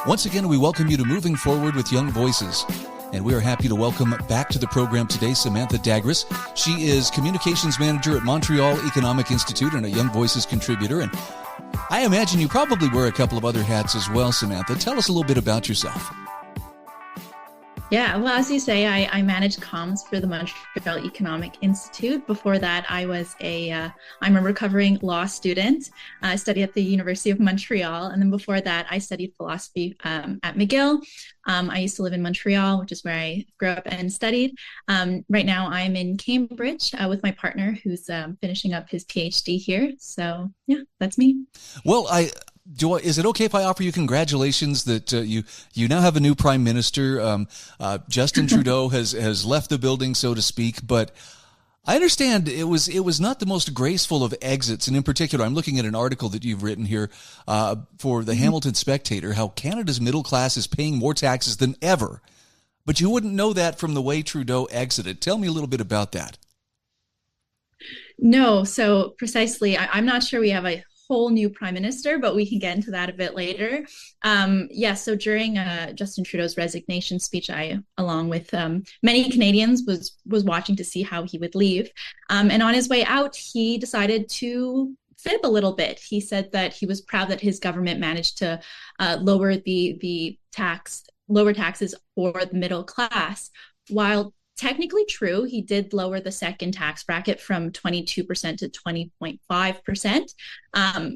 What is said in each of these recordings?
Once again, we welcome you to Moving Forward with Young Voices. And we are happy to welcome back to the program today Samantha Dagres. She is Communications Manager at Montreal Economic Institute and a Young Voices contributor. And I imagine you probably wear a couple of other hats as well, Samantha. Tell us a little bit about yourself. Yeah, well, as you say, I manage comms for the Montreal Economic Institute. Before that, I'm a recovering law student. I studied at the University of Montreal. And then before that, I studied philosophy at McGill. I used to live in Montreal, which is where I grew up and studied. Right now, I'm in Cambridge with my partner who's finishing up his PhD here. So, yeah, that's me. Well, is it okay if I offer you congratulations that you now have a new prime minister? Justin Trudeau has left the building, so to speak, but I understand it was not the most graceful of exits, and in particular, I'm looking at an article that you've written here for the Hamilton Spectator, how Canada's middle class is paying more taxes than ever, but you wouldn't know that from the way Trudeau exited. Tell me a little bit about that. No, so precisely, I'm not sure we have a whole new prime minister, but we can get into that a bit later. So during Justin Trudeau's resignation speech, I, along with many Canadians, was watching to see how he would leave. And on his way out, he decided to fib a little bit. He said that he was proud that his government managed to lower taxes for the middle class. While technically true, he did lower the second tax bracket from 22% to 20.5%.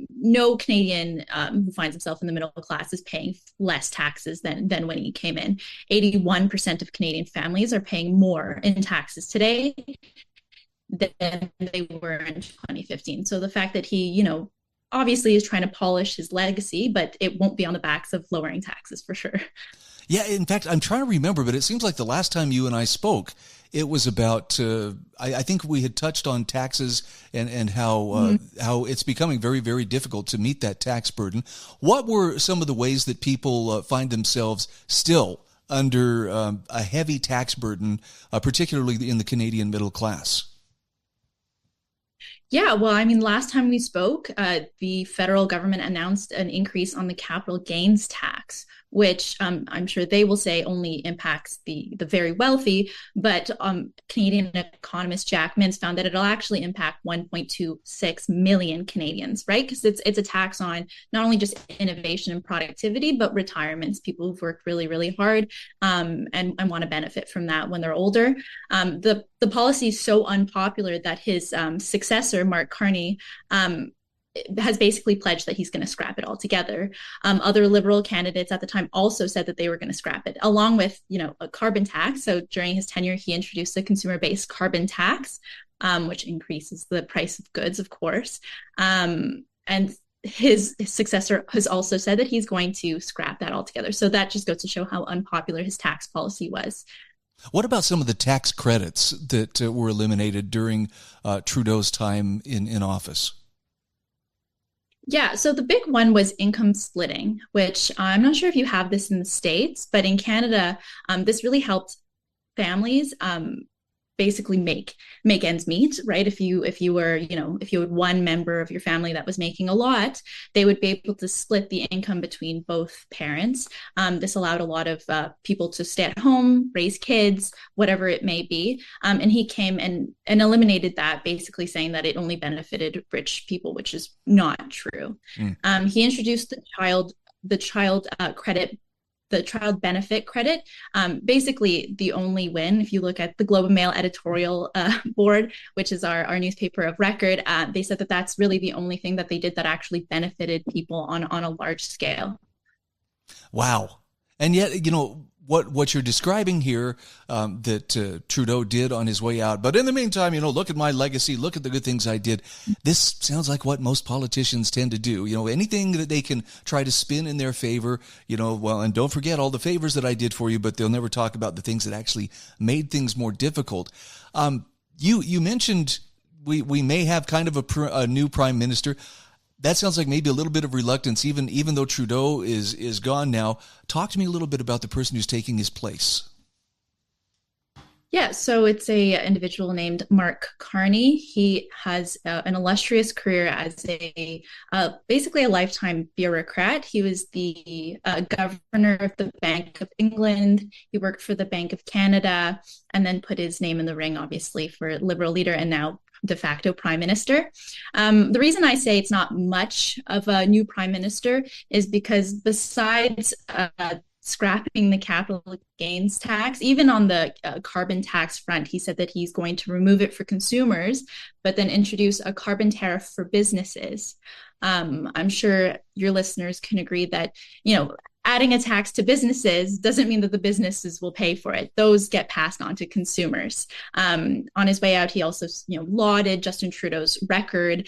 No Canadian who finds himself in the middle class is paying less taxes than when he came in. 81% of Canadian families are paying more in taxes today than they were in 2015. So the fact that he, obviously is trying to polish his legacy, but it won't be on the backs of lowering taxes for sure. Yeah, in fact, I'm trying to remember, but it seems like the last time you and I spoke, it was about, I think we had touched on taxes and how it's becoming very, very difficult to meet that tax burden. What were some of the ways that people find themselves still under a heavy tax burden, particularly in the Canadian middle class? Yeah, well, last time we spoke, the federal government announced an increase on the capital gains tax, which I'm sure they will say only impacts the very wealthy. But Canadian economist Jack Mintz found that it'll actually impact 1.26 million Canadians, right? Because it's a tax on not only just innovation and productivity, but retirements, people who've worked really, really hard and want to benefit from that when they're older. The policy is so unpopular that his successor, Mark Carney, has basically pledged that he's going to scrap it altogether. Other Liberal candidates at the time also said that they were going to scrap it, along with, a carbon tax. So during his tenure, he introduced a consumer-based carbon tax, which increases the price of goods, of course. And his successor has also said that he's going to scrap that altogether. So that just goes to show how unpopular his tax policy was. What about some of the tax credits that were eliminated during Trudeau's time in office? Yeah, so the big one was income splitting, which I'm not sure if you have this in the States, but in Canada, this really helped families basically make ends meet, right? If you had one member of your family that was making a lot, they would be able to split the income between both parents. This allowed a lot of people to stay at home, raise kids, whatever it may be. And he came and eliminated that, basically saying that it only benefited rich people, which is not true. He introduced the child benefit credit. Basically, the only win, if you look at the Globe and Mail editorial board, which is our newspaper of record, they said that that's really the only thing that they did that actually benefited people on a large scale. Wow. And yet, what you're describing here that Trudeau did on his way out. But in the meantime, look at my legacy, look at the good things I did. This sounds like what most politicians tend to do. Anything that they can try to spin in their favor, and don't forget all the favors that I did for you, but they'll never talk about the things that actually made things more difficult. You mentioned we may have kind of a new prime minister. That sounds like maybe a little bit of reluctance, even though Trudeau is gone now. Talk to me a little bit about the person who's taking his place. Yeah, so it's a individual named Mark Carney. He has an illustrious career as a basically a lifetime bureaucrat. He was the governor of the Bank of England. He worked for the Bank of Canada, and then put his name in the ring, obviously, for Liberal leader and now de facto prime minister. The reason I say it's not much of a new prime minister is because besides scrapping the capital gains tax, even on the carbon tax front, he said that he's going to remove it for consumers, but then introduce a carbon tariff for businesses. I'm sure your listeners can agree that, adding a tax to businesses doesn't mean that the businesses will pay for it. Those get passed on to consumers. On his way out, he also, lauded Justin Trudeau's record.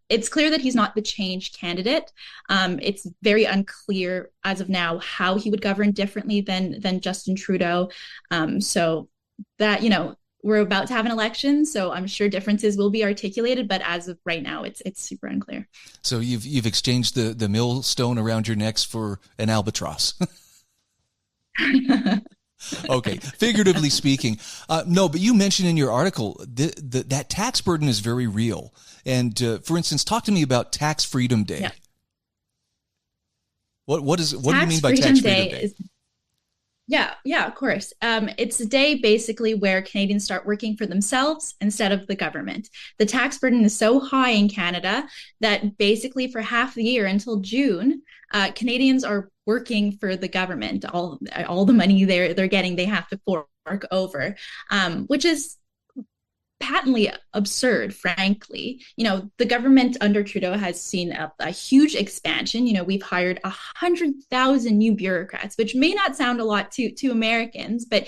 It's clear that he's not the change candidate. It's very unclear as of now how he would govern differently than Justin Trudeau. So that, we're about to have an election, so I'm sure differences will be articulated, but as of right now, it's super unclear. So you've exchanged the millstone around your necks for an albatross. Okay, figuratively speaking. No, but you mentioned in your article that tax burden is very real. And for instance, talk to me about Tax Freedom Day. Yeah. What do you mean by Tax Freedom Day? Yeah, of course. It's a day basically where Canadians start working for themselves instead of the government. The tax burden is so high in Canada that basically for half the year until June, Canadians are working for the government. All the money they're getting, they have to fork over, which is patently absurd, frankly. The government under Trudeau has seen a huge expansion. We've hired 100,000 new bureaucrats, which may not sound a lot to Americans, but,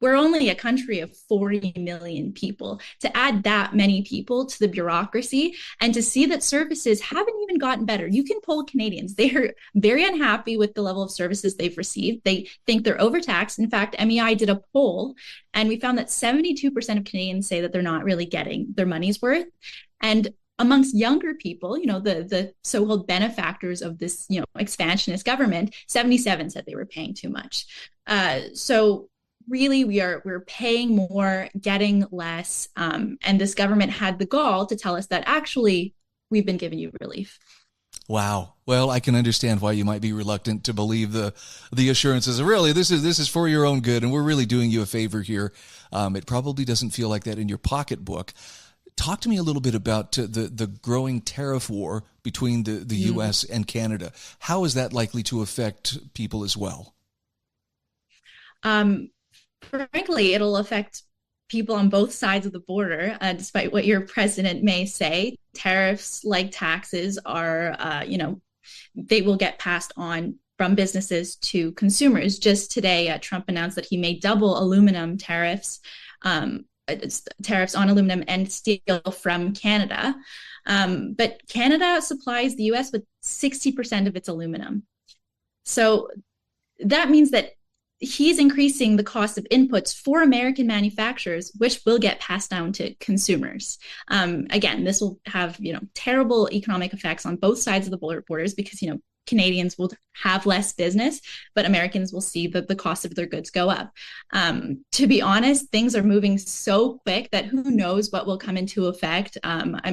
we're only a country of 40 million people. To add that many people to the bureaucracy and to see that services haven't even gotten better. You can poll Canadians. They're very unhappy with the level of services they've received. They think they're overtaxed. In fact, MEI did a poll and we found that 72% of Canadians say that they're not really getting their money's worth. And amongst younger people, the so-called benefactors of this, expansionist government, 77 said they were paying too much. So really, we're paying more, getting less, and this government had the gall to tell us that actually we've been giving you relief. Wow. Well, I can understand why you might be reluctant to believe the assurances. Really, this is for your own good, and we're really doing you a favor here. It probably doesn't feel like that in your pocketbook. Talk to me a little bit about the growing tariff war between the U.S. and Canada. How is that likely to affect people as well? Frankly, it'll affect people on both sides of the border, despite what your president may say. Tariffs, like taxes, are, they will get passed on from businesses to consumers. Just today, Trump announced that he may double aluminum tariffs on aluminum and steel from Canada. But Canada supplies the U.S. with 60% of its aluminum. So that means that he's increasing the cost of inputs for American manufacturers, which will get passed down to consumers. Again, this will have, terrible economic effects on both sides of the borders because, Canadians will have less business, but Americans will see that the cost of their goods go up. To be honest, things are moving so quick that who knows what will come into effect.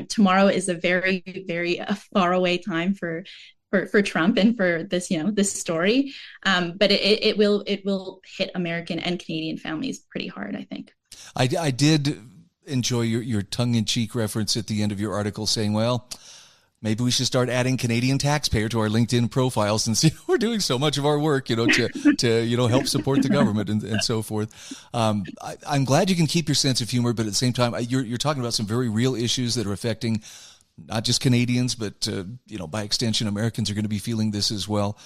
Tomorrow is a very, very far away time for Trump and for this, this story. But it will hit American and Canadian families pretty hard, I think. I did enjoy your tongue-in-cheek reference at the end of your article saying, well, maybe we should start adding Canadian taxpayer to our LinkedIn profile since we're doing so much of our work, to help support the government and so forth. I'm glad you can keep your sense of humor, but at the same time, you're talking about some very real issues that are affecting not just Canadians, but by extension, Americans are going to be feeling this as well.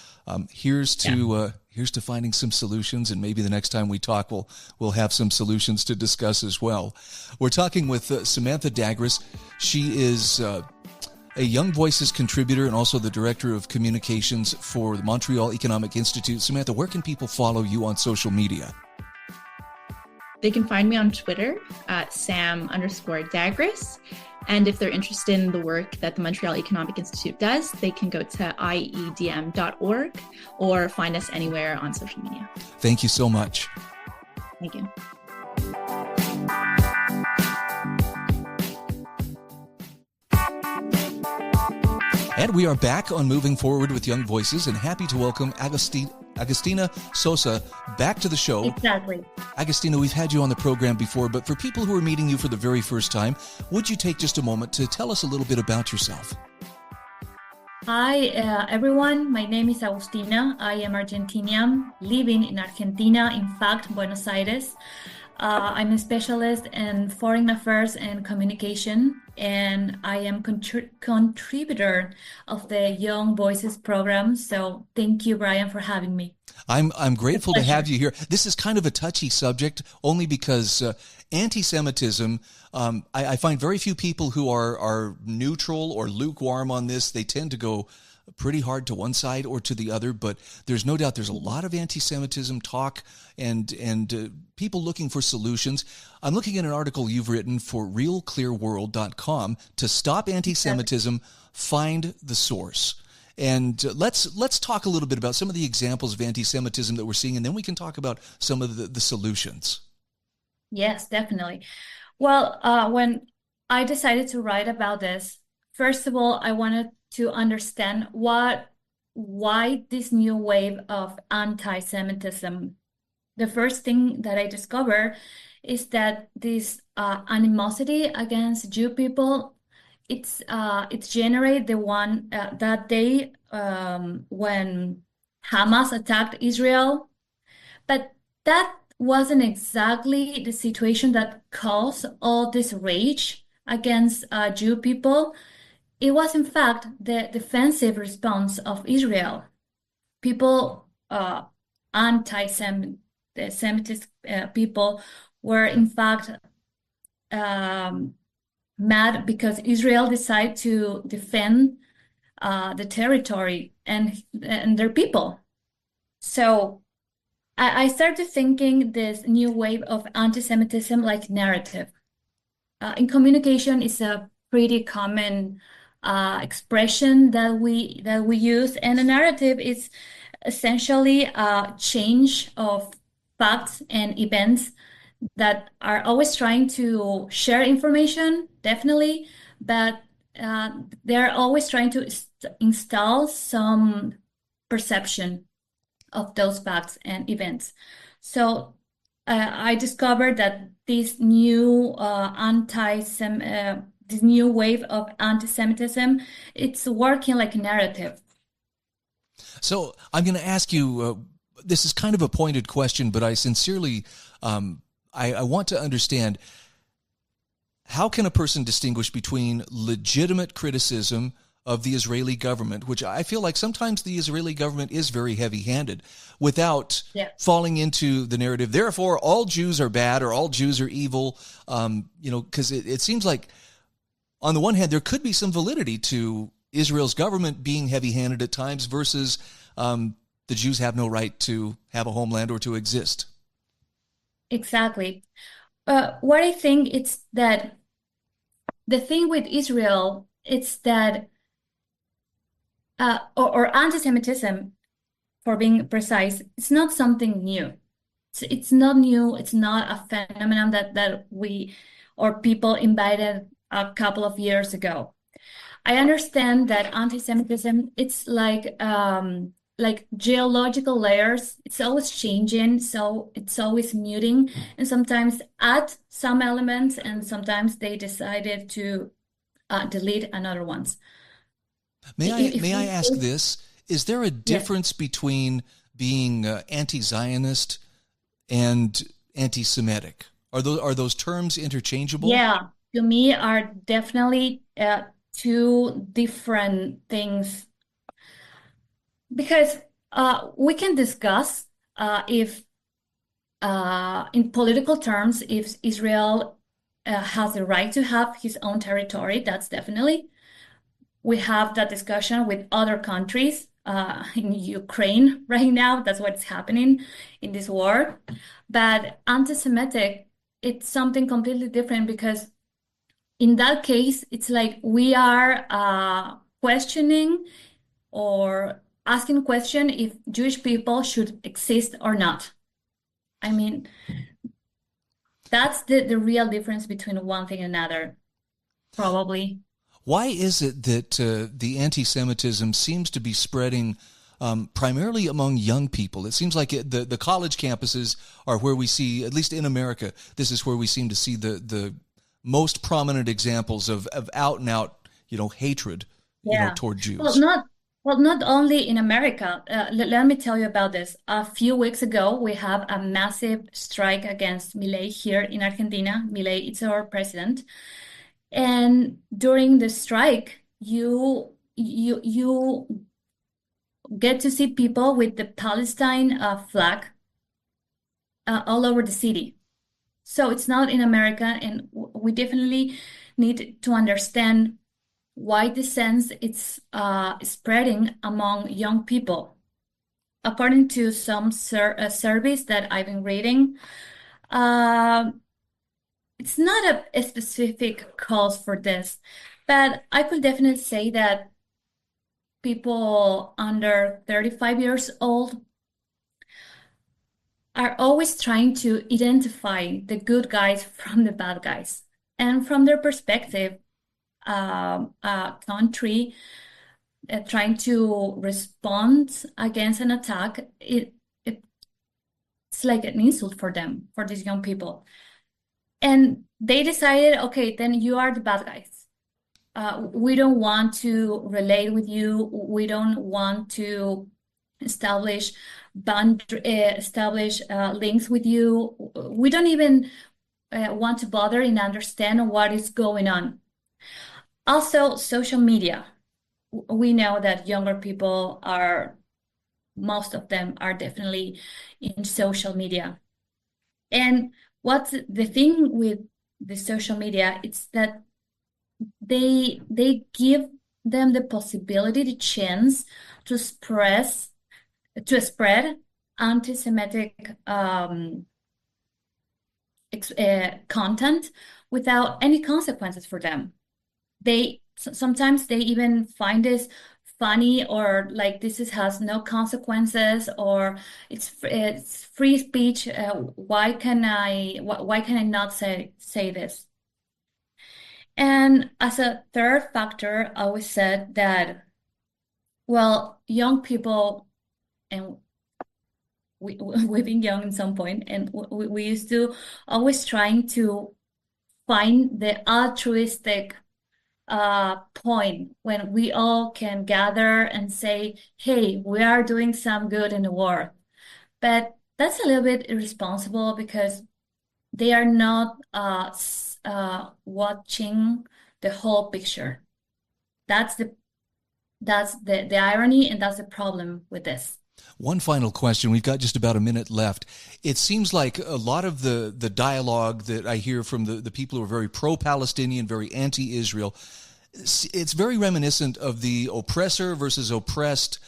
Here's to finding some solutions, and maybe the next time we talk, we'll have some solutions to discuss as well. We're talking with Samantha Dagres. She is a Young Voices contributor and also the director of communications for the Montreal Economic Institute. Samantha, where can people follow you on social media? They can find me on Twitter at Sam_Dagres. And if they're interested in the work that the Montreal Economic Institute does, they can go to iedm.org or find us anywhere on social media. Thank you so much. Thank you. And we are back on Moving Forward with Young Voices, and happy to welcome Agustina Sosa back to the show. Exactly. Agustina, we've had you on the program before, but for people who are meeting you for the very first time, would you take just a moment to tell us a little bit about yourself? Hi, everyone. My name is Agustina. I am Argentinian, living in Argentina, in fact, Buenos Aires. I'm a specialist in foreign affairs and communication, and I am contributor of the Young Voices program. So thank you, Brian, for having me. I'm grateful to have you here. This is kind of a touchy subject, only because anti-Semitism, I find very few people who are neutral or lukewarm on this. They tend to go pretty hard to one side or to the other, but there's no doubt there's a lot of anti-Semitism talk and people looking for solutions. I'm looking at an article you've written for realclearworld.com to stop anti-Semitism, find the source. And let's talk a little bit about some of the examples of anti-Semitism that we're seeing, and then we can talk about some of the solutions. Yes, definitely. Well, when I decided to write about this, first of all, I wanted to understand why this new wave of anti-Semitism. The first thing that I discovered is that this animosity against Jew people, it's generated the one that day when Hamas attacked Israel, but that wasn't exactly the situation that caused all this rage against Jew people. It was, in fact, the defensive response of Israel. People, anti-Semitist people, were, in fact, mad because Israel decided to defend the territory and their people. So I started thinking this new wave of anti-Semitism like narrative. In communication, is a pretty common expression that we use, and a narrative is essentially a change of facts and events that are always trying to share information, definitely, but they're always trying to install some perception of those facts and events. So I discovered that this new this new wave of anti-Semitism, it's working like a narrative. So I'm going to ask you, this is kind of a pointed question, but I sincerely, I want to understand, how can a person distinguish between legitimate criticism of the Israeli government, which I feel like sometimes the Israeli government is very heavy-handed, without falling into the narrative, therefore all Jews are bad or all Jews are evil, because it seems like, on the one hand, there could be some validity to Israel's government being heavy-handed at times versus the Jews have no right to have a homeland or to exist. Exactly. What I think it's that the thing with Israel, it's that, or anti-Semitism, for being precise, it's not something new. It's not new. It's not a phenomenon that we or people invited a couple of years ago. I understand that anti-Semitism, it's like geological layers. It's always changing, so it's always muting, and sometimes add some elements, and sometimes they decided to delete another ones. May I ask this? Is there a difference between being anti-Zionist and anti-Semitic? Are those terms interchangeable? Yeah, to me are definitely two different things, because we can discuss if in political terms, if Israel has the right to have his own territory. That's definitely. We have that discussion with other countries in Ukraine right now. That's what's happening in this war. But anti-Semitic, it's something completely different, because in that case, it's like we are questioning or asking question if Jewish people should exist or not. I mean, that's the real difference between one thing and another, probably. Why is it that the anti-Semitism seems to be spreading primarily among young people? It seems like the college campuses are where we see, at least in America, this is where we seem to see the most prominent examples of out and out, hatred, toward Jews. Well, not only in America. Let me tell you about this. A few weeks ago, we have a massive strike against Milei here in Argentina. Milei is our president. And during the strike, you get to see people with the Palestine flag all over the city. So it's not in America, and we definitely need to understand why the sense it's spreading among young people. According to some surveys that I've been reading, it's not a specific cause for this, but I could definitely say that people under 35 years old are always trying to identify the good guys from the bad guys. And from their perspective, a country trying to respond against an attack, it's like an insult for them, for these young people. And they decided, okay, then you are the bad guys. We don't want to relate with you. We don't want to establish links with you. We don't even want to bother and understand what is going on. Also, social media. We know that younger people most of them are definitely in social media. And what's the thing with the social media? It's that they give them the possibility, the chance to spread anti-Semitic content without any consequences for them. Sometimes they even find this funny, or like has no consequences, or it's free speech. Why can I not say this? And as a third factor, I always said that, well, young people, and we've been young at some point, and we used to always trying to find the altruistic point when we all can gather and say, hey, we are doing some good in the world. But that's a little bit irresponsible, because they are not watching the whole picture. That's the irony, and that's the problem with this. One final question. We've got just about a minute left. It seems like a lot of the dialogue that I hear from the people who are very pro-Palestinian, very anti-Israel, it's very reminiscent of the oppressor versus oppressed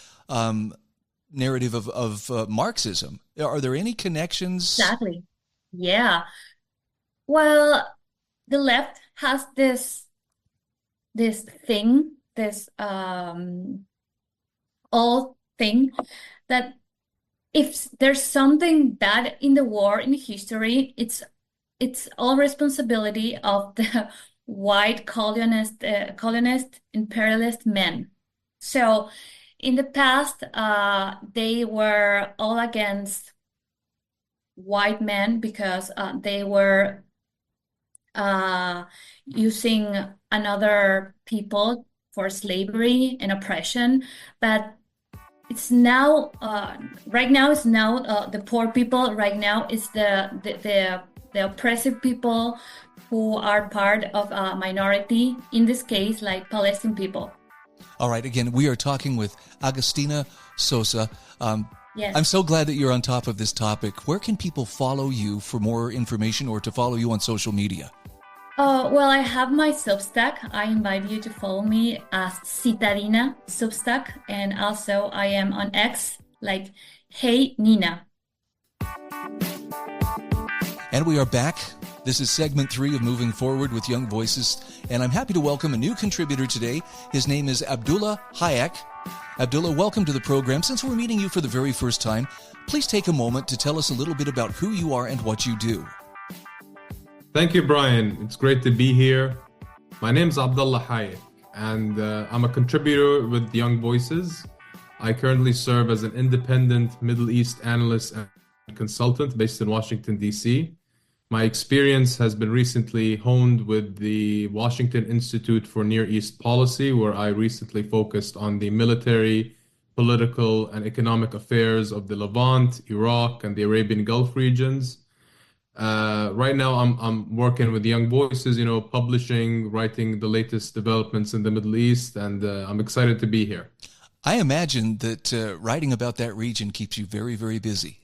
narrative of Marxism. Are there any connections? Exactly. Yeah. Well, the left has this thing, this old thing, that if there's something bad in the war, in history, it's all responsibility of the white colonist imperialist men. So in the past, they were all against white men because they were using another people for slavery and oppression. But it's now, right now, it's now the poor people. Right now, it's the oppressive people who are part of a minority, in this case, like Palestinian people. All right. Again, we are talking with Agustina Sosa. Yes. I'm so glad that you're on top of this topic. Where can people follow you for more information, or to follow you on social media? Well, I have my Substack. I invite you to follow me as Citadina Substack. And also I am on X, like Hey Nina. And we are back. This is segment 3 of Moving Forward with Young Voices. And I'm happy to welcome a new contributor today. His name is Abdullah Hayek. Abdullah, welcome to the program. Since we're meeting you for the very first time, please take a moment to tell us a little bit about who you are and what you do. Thank you, Brian. It's great to be here. My name is Abdullah Hayek, and I'm a contributor with Young Voices. I currently serve as an independent Middle East analyst and consultant based in Washington, D.C. My experience has been recently honed with the Washington Institute for Near East Policy, where I recently focused on the military, political, and economic affairs of the Levant, Iraq, and the Arabian Gulf regions. Right now, I'm working with Young Voices, publishing, writing the latest developments in the Middle East, and I'm excited to be here. I imagine that writing about that region keeps you very, very busy.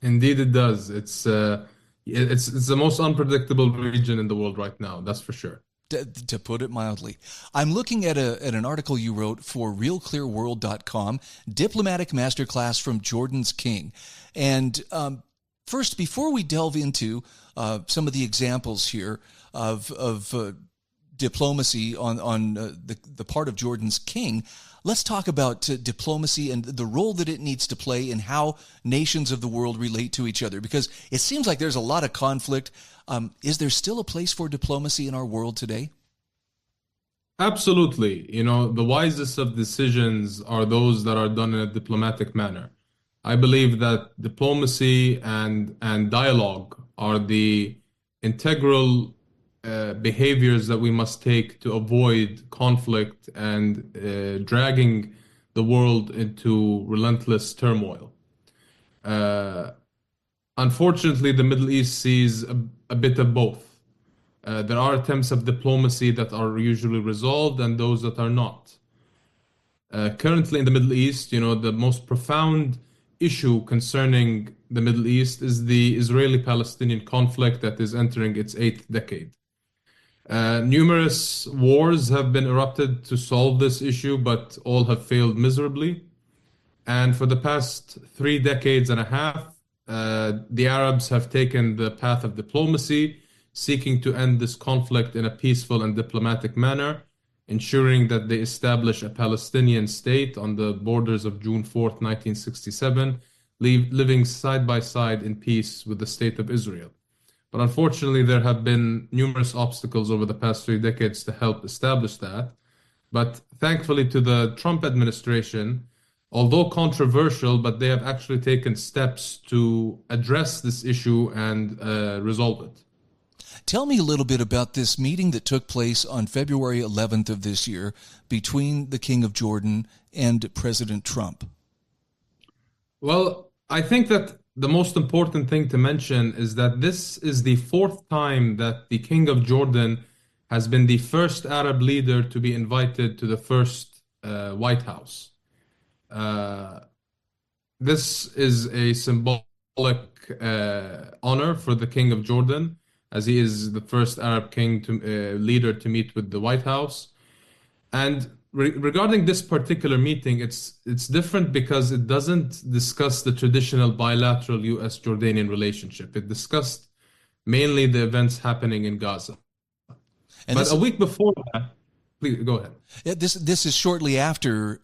Indeed, it does. It's the most unpredictable region in the world right now, that's for sure. To put it mildly. I'm looking at an article you wrote for realclearworld.com, Diplomatic Masterclass from Jordan's King. And first, before we delve into some of the examples here of diplomacy on the part of Jordan's king, let's talk about diplomacy and the role that it needs to play in how nations of the world relate to each other, because it seems like there's a lot of conflict. Is there still a place for diplomacy in our world today? Absolutely. The wisest of decisions are those that are done in a diplomatic manner. I believe that diplomacy and dialogue are the integral behaviors that we must take to avoid conflict and dragging the world into relentless turmoil. Unfortunately, the Middle East sees a bit of both. There are attempts of diplomacy that are usually resolved and those that are not. Currently in the Middle East, the most profound issue concerning the Middle East is the Israeli-Palestinian conflict that is entering its 8th decade. Numerous wars have been erupted to solve this issue, but all have failed miserably. And for the past 3 decades and a half, the Arabs have taken the path of diplomacy, seeking to end this conflict in a peaceful and diplomatic manner, ensuring that they establish a Palestinian state on the borders of June 4th, 1967, living side by side in peace with the state of Israel. But unfortunately, there have been numerous obstacles over the past 3 decades to help establish that. But thankfully to the Trump administration, although controversial, but they have actually taken steps to address this issue and resolve it. Tell me a little bit about this meeting that took place on February 11th of this year between the King of Jordan and President Trump. Well, I think that the most important thing to mention is that this is the 4th time that the King of Jordan has been the first Arab leader to be invited to the first White House. This is a symbolic honor for the King of Jordan, as he is the first Arab leader to meet with the White House. And regarding this particular meeting, it's different because it doesn't discuss the traditional bilateral U.S.-Jordanian relationship. It discussed mainly the events happening in Gaza. But a week before that, please go ahead. Yeah, this is shortly after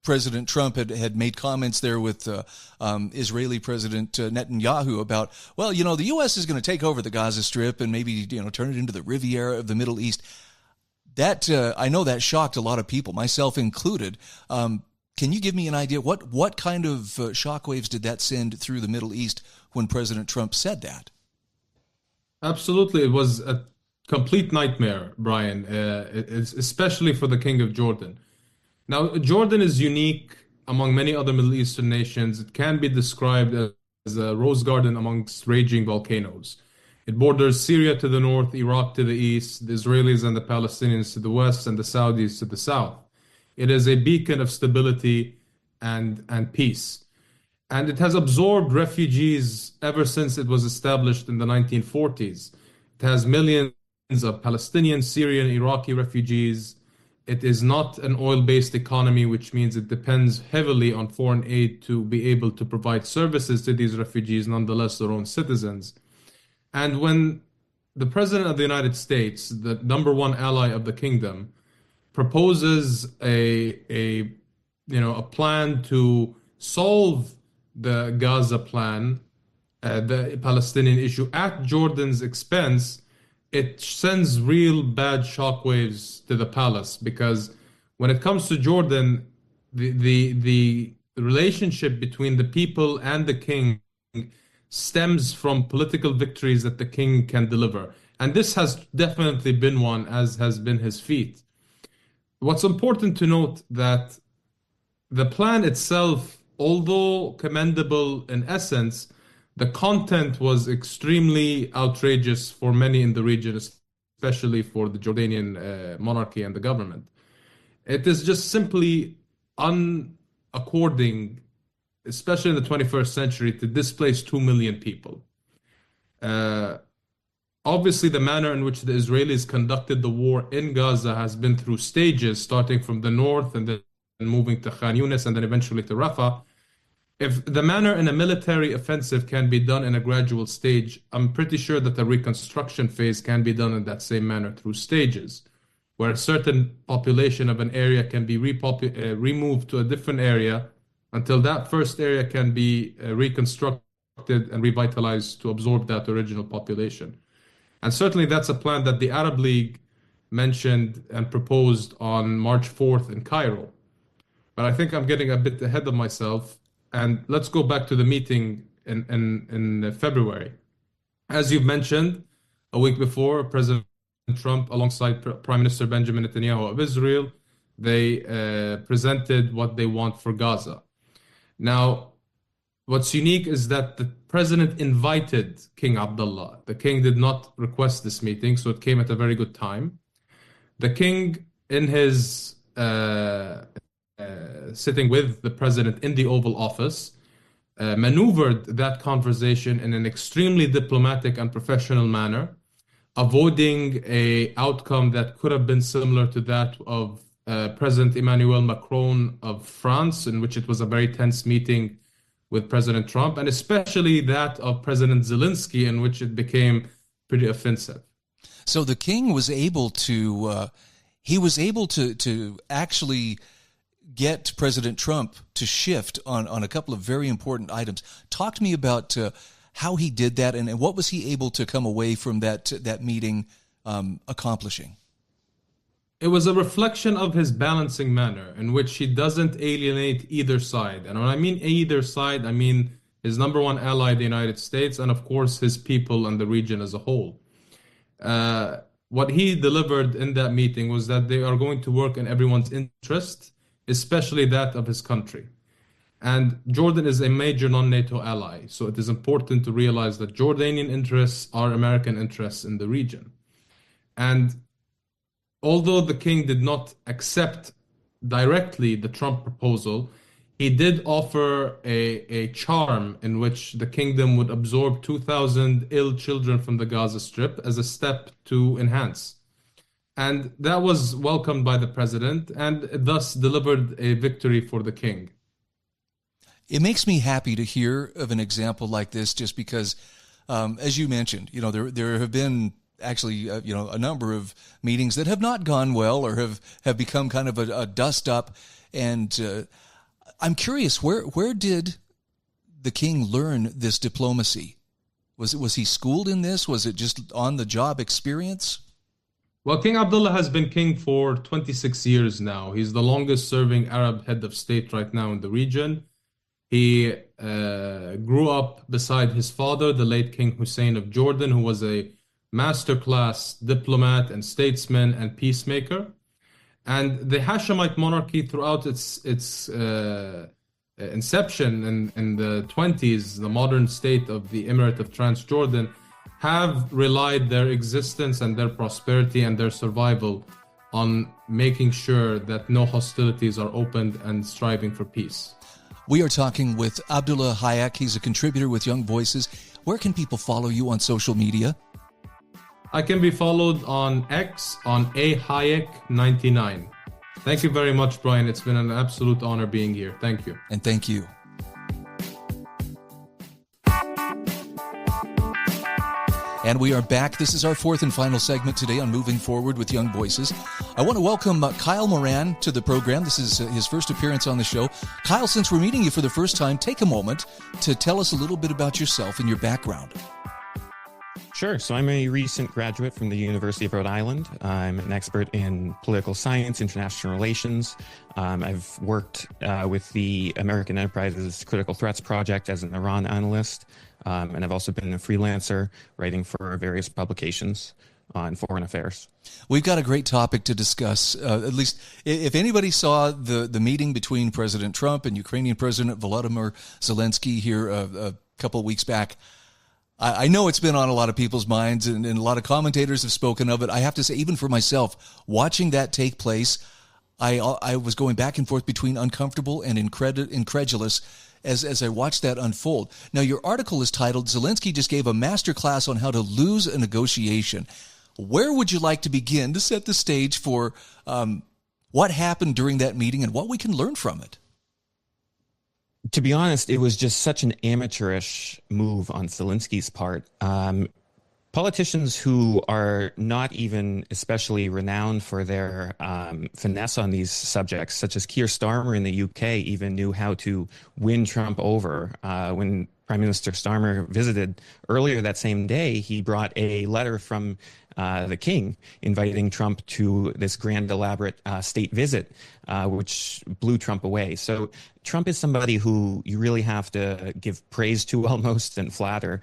President Trump had made comments there with Israeli President Netanyahu about, well, the U.S. is going to take over the Gaza Strip and maybe, turn it into the Riviera of the Middle East. That I know that shocked a lot of people, myself included. Can you give me an idea what kind of shockwaves did that send through the Middle East when President Trump said that? Absolutely, it was a complete nightmare, Brian, especially for the King of Jordan. Now, Jordan is unique among many other Middle Eastern nations. It can be described as a rose garden amongst raging volcanoes. It borders Syria to the north, Iraq to the east, the Israelis and the Palestinians to the west, and the Saudis to the south. It is a beacon of stability and peace. And it has absorbed refugees ever since it was established in the 1940s. It has millions of Palestinian, Syrian, Iraqi refugees. It is not an oil-based economy, which means it depends heavily on foreign aid to be able to provide services to these refugees, nonetheless their own citizens. And when the President of the United States, the number one ally of the kingdom, proposes a a plan to solve the Gaza plan, the Palestinian issue at Jordan's expense, it sends real bad shockwaves to the palace, because when it comes to Jordan, the relationship between the people and the king stems from political victories that the king can deliver. And this has definitely been one, as has been his feat. What's important to note that the plan itself, although commendable in essence, the content was extremely outrageous for many in the region, especially for the Jordanian monarchy and the government. It is just simply unaccording, especially in the 21st century, to displace 2 million people. Obviously, the manner in which the Israelis conducted the war in Gaza has been through stages, starting from the north and then moving to Khan Yunis and then eventually to Rafah. If the manner in a military offensive can be done in a gradual stage, I'm pretty sure that the reconstruction phase can be done in that same manner through stages, where a certain population of an area can be removed to a different area until that first area can be reconstructed and revitalized to absorb that original population. And certainly that's a plan that the Arab League mentioned and proposed on March 4th in Cairo. But I think I'm getting a bit ahead of myself. And let's go back to the meeting in February. As you've mentioned, a week before, President Trump, alongside Prime Minister Benjamin Netanyahu of Israel, they presented what they want for Gaza. Now, what's unique is that the president invited King Abdullah. The king did not request this meeting, so it came at a very good time. The king, in his sitting with the president in the Oval Office, maneuvered that conversation in an extremely diplomatic and professional manner, avoiding an outcome that could have been similar to that of President Emmanuel Macron of France, in which it was a very tense meeting with President Trump, and especially that of President Zelensky, in which it became pretty offensive. So the king was able to, to actually get President Trump to shift on a couple of very important items. Talk to me about how he did that, and what was he able to come away from that meeting accomplishing? It was a reflection of his balancing manner, in which he doesn't alienate either side. And when I mean either side, I mean his number one ally, the United States, and of course his people and the region as a whole. What he delivered in that meeting was that they are going to work in everyone's interest, especially that of his country. And Jordan is a major non-NATO ally, so it is important to realize that Jordanian interests are American interests in the region. And although the king did not accept directly the Trump proposal, he did offer a charm in which the kingdom would absorb 2,000 ill children from the Gaza Strip as a step to enhance. And that was welcomed by the president and thus delivered a victory for the king. It makes me happy to hear of an example like this, just because, as you mentioned, there have been actually, a number of meetings that have not gone well or have become kind of a dust up. And I'm curious, where did the king learn this diplomacy? Was he schooled in this? Was it just on the job experience? Well, King Abdullah has been king for 26 years now. He's the longest serving Arab head of state right now in the region. He grew up beside his father, the late King Hussein of Jordan, who was a masterclass diplomat and statesman and peacemaker. And the Hashemite monarchy, throughout its inception in the 20s, the modern state of the Emirate of Transjordan, have relied their existence and their prosperity and their survival on making sure that no hostilities are opened and striving for peace. We are talking with Abdullah Hayek. He's a contributor with Young Voices. Where can people follow you on social media? I can be followed on X on ahayek99. Thank you very much, Brian. It's been an absolute honor being here. Thank you. And thank you. And we are back. This is our fourth and final segment today on Moving Forward with Young Voices. I want to welcome Kyle Moran to the program. This is his first appearance on the show. Kyle, since we're meeting you for the first time, take a moment to tell us a little bit about yourself and your background. Sure. So I'm a recent graduate from the University of Rhode Island. I'm an expert in political science, international relations. I've worked with the American Enterprise's Critical Threats Project as an Iran analyst. And I've also been a freelancer writing for various publications on foreign affairs. We've got a great topic to discuss. At least if anybody saw the meeting between President Trump and Ukrainian President Volodymyr Zelensky here a couple of weeks back, I know it's been on a lot of people's minds, and a lot of commentators have spoken of it. I have to say, even for myself, watching that take place, I was going back and forth between uncomfortable and incredulous as I watched that unfold. Now, your article is titled, Zelensky just gave a masterclass on how to lose a negotiation. Where would you like to begin to set the stage for what happened during that meeting and what we can learn from it? To be honest, it was just such an amateurish move on Zelensky's part. Politicians who are not even especially renowned for their finesse on these subjects, such as Keir Starmer in the UK, even knew how to win Trump over. When Prime Minister Starmer visited earlier that same day, he brought a letter from the king inviting Trump to this grand, elaborate state visit, which blew Trump away. So Trump is somebody who you really have to give praise to almost and flatter.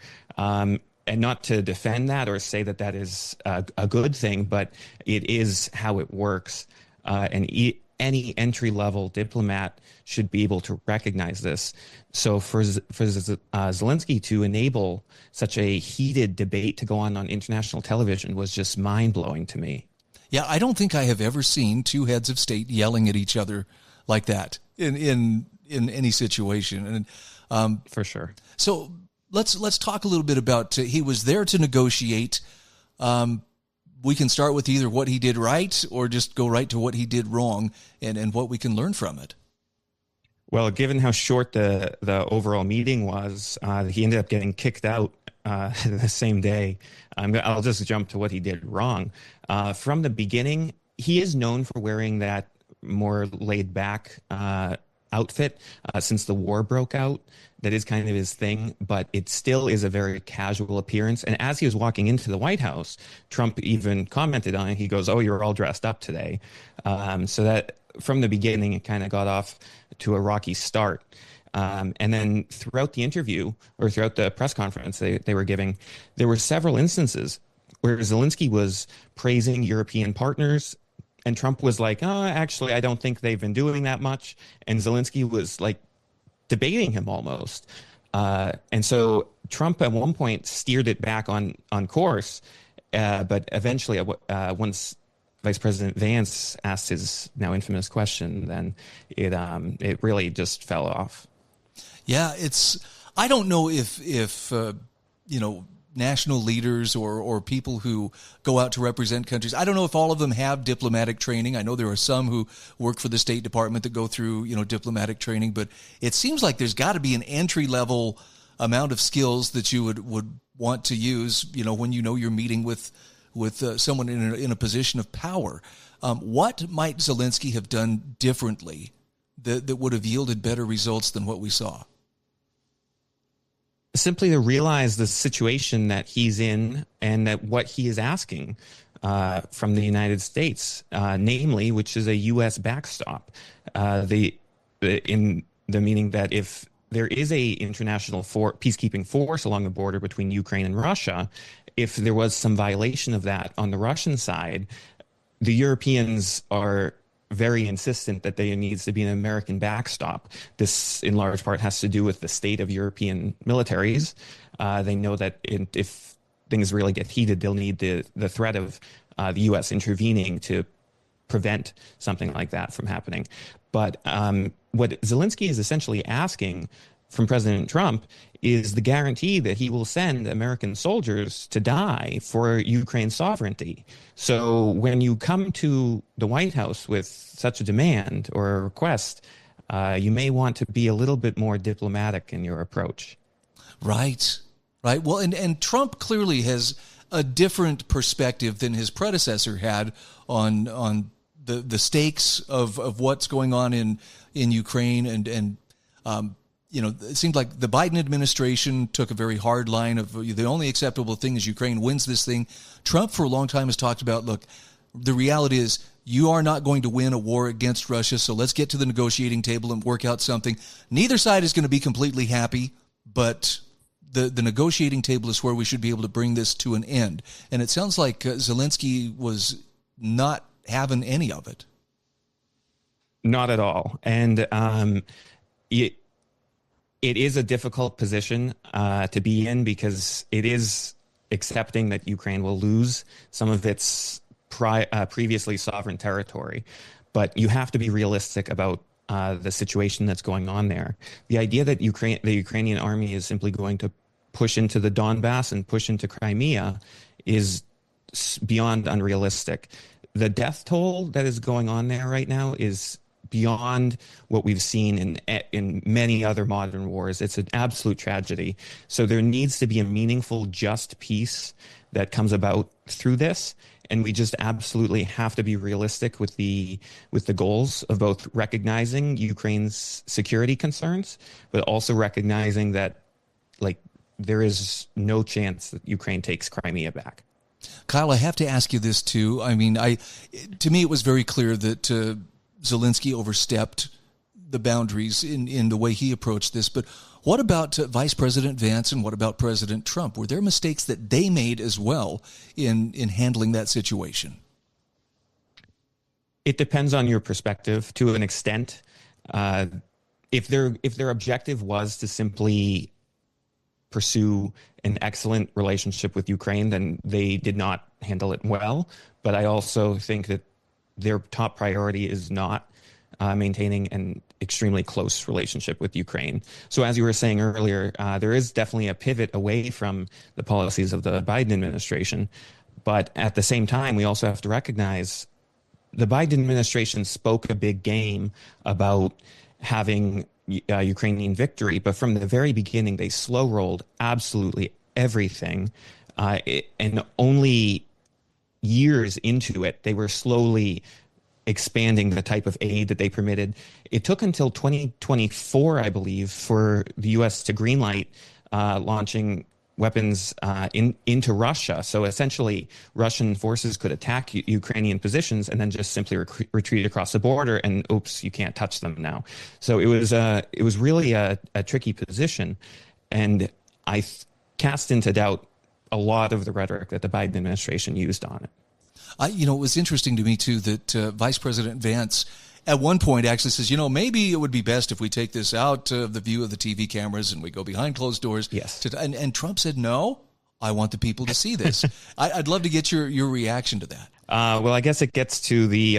And not to defend that or say that that is a good thing, but it is how it works. And any entry-level diplomat should be able to recognize this. So for Zelensky to enable such a heated debate to go on international television was just mind-blowing to me. Yeah, I don't think I have ever seen two heads of state yelling at each other like that in any situation. And for sure. So let's talk a little bit about he was there to negotiate. We can start with either what he did right or just go right to what he did wrong and what we can learn from it. Well, given how short the overall meeting was, he ended up getting kicked out the same day. I'll just jump to what he did wrong. From the beginning, he is known for wearing that more laid back outfit since the war broke out. That is kind of his thing, but it still is a very casual appearance. And as he was walking into the White House, Trump even commented on it. He goes, "Oh, you're all dressed up today." So that from the beginning, it kind of got off to a rocky start. And then throughout the interview or throughout the press conference they were giving, there were several instances where Zelensky was praising European partners. And Trump was like, "Oh, actually, I don't think they've been doing that much." And Zelensky was like debating him almost. And so Trump at one point steered it back on course. But eventually, once Vice President Vance asked his now infamous question, then it really just fell off. Yeah, I don't know if national leaders or people who go out to represent countries, I don't know if all of them have diplomatic training. I know there are some who work for the State Department that go through, diplomatic training, but it seems like there's got to be an entry-level amount of skills that you would want to use, when you're meeting with someone in a position of power. What might Zelensky have done differently that would have yielded better results than what we saw? Simply to realize the situation that he's in and that what he is asking from the United States, namely, which is a U.S. backstop, in the meaning that if there is a international peacekeeping force along the border between Ukraine and Russia, if there was some violation of that on the Russian side, the Europeans are very insistent that there needs to be an American backstop. This, in large part, has to do with the state of European militaries. They know that if things really get heated, they'll need the threat of the U.S. intervening to prevent something like that from happening. But what Zelensky is essentially asking from President Trump is the guarantee that he will send American soldiers to die for Ukraine's sovereignty. So when you come to the White House with such a demand or a request, you may want to be a little bit more diplomatic in your approach. Right. Well, and Trump clearly has a different perspective than his predecessor had on the stakes of what's going on in Ukraine, and it seemed like the Biden administration took a very hard line of the only acceptable thing is Ukraine wins this thing. Trump for a long time has talked about, look, the reality is you are not going to win a war against Russia, so let's get to the negotiating table and work out something. Neither side is going to be completely happy, but the negotiating table is where we should be able to bring this to an end. And it sounds like Zelensky was not having any of it. Not at all. And it is a difficult position to be in, because it is accepting that Ukraine will lose some of its previously sovereign territory. But you have to be realistic about the situation that's going on there. The idea that the Ukrainian army is simply going to push into the Donbass and push into Crimea is beyond unrealistic. The death toll that is going on there right now is beyond what we've seen in many other modern wars. It's an absolute tragedy. So there needs to be a meaningful, just peace that comes about through this. And we just absolutely have to be realistic with the goals of both recognizing Ukraine's security concerns, but also recognizing that, like, there is no chance that Ukraine takes Crimea back. Kyle, I have to ask you this too. I mean, to me, it was very clear that Zelensky overstepped the boundaries in the way he approached this. But what about Vice President Vance, and what about President Trump? Were there mistakes that they made as well in handling that situation? It depends on your perspective to an extent. If their objective was to simply pursue an excellent relationship with Ukraine, then they did not handle it well. But I also think that their top priority is not maintaining an extremely close relationship with Ukraine. So as you were saying earlier, there is definitely a pivot away from the policies of the Biden administration. But at the same time, we also have to recognize the Biden administration spoke a big game about having Ukrainian victory, but from the very beginning, they slow rolled absolutely everything. And only years into it, they were slowly expanding the type of aid that they permitted. It took until 2024, I believe, for the U.S. to greenlight launching weapons into Russia. So essentially, Russian forces could attack Ukrainian positions and then just simply retreat across the border, and oops, you can't touch them now. So it was really a tricky position, and I cast into doubt a lot of the rhetoric that the Biden administration used on it. It was interesting to me, too, that Vice President Vance at one point actually says, maybe it would be best if we take this out of the view of the TV cameras and we go behind closed doors. Yes. And Trump said, no, I want the people to see this. I'd love to get your reaction to that. Well, I guess it gets to the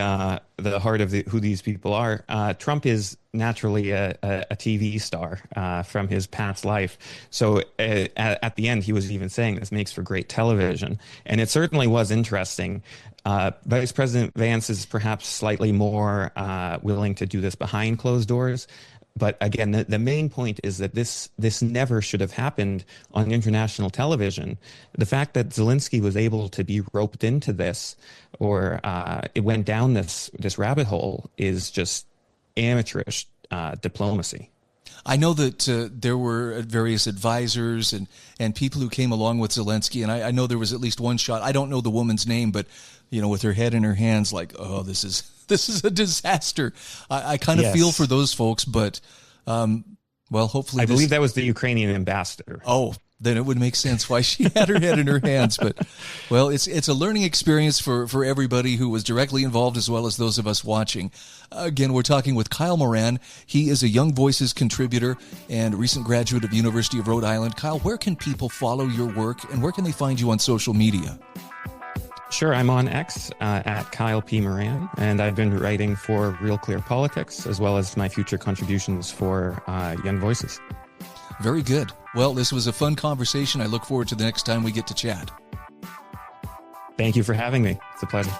heart of who these people are. Trump is naturally a TV star from his past life. So at the end, he was even saying this makes for great television. And it certainly was interesting. Vice President Vance is perhaps slightly more willing to do this behind closed doors. But again, the main point is that this never should have happened on international television. The fact that Zelensky was able to be roped into this, or it went down this rabbit hole, is just amateurish diplomacy. I know that there were various advisors and people who came along with Zelensky, and I know there was at least one shot. I don't know the woman's name, but with her head in her hands, like, oh, this is a disaster. I kind of feel for those folks, but hopefully. I believe that was the Ukrainian ambassador. Oh, then it would make sense why she had her head in her hands. But, it's a learning experience for everybody who was directly involved as well as those of us watching. Again, we're talking with Kyle Moran. He is a Young Voices contributor and recent graduate of University of Rhode Island. Kyle, where can people follow your work, and where can they find you on social media? Sure, I'm on X at Kyle P. Moran, and I've been writing for Real Clear Politics, as well as my future contributions for Young Voices. Very good. Well, this was a fun conversation. I look forward to the next time we get to chat. Thank you for having me. It's a pleasure.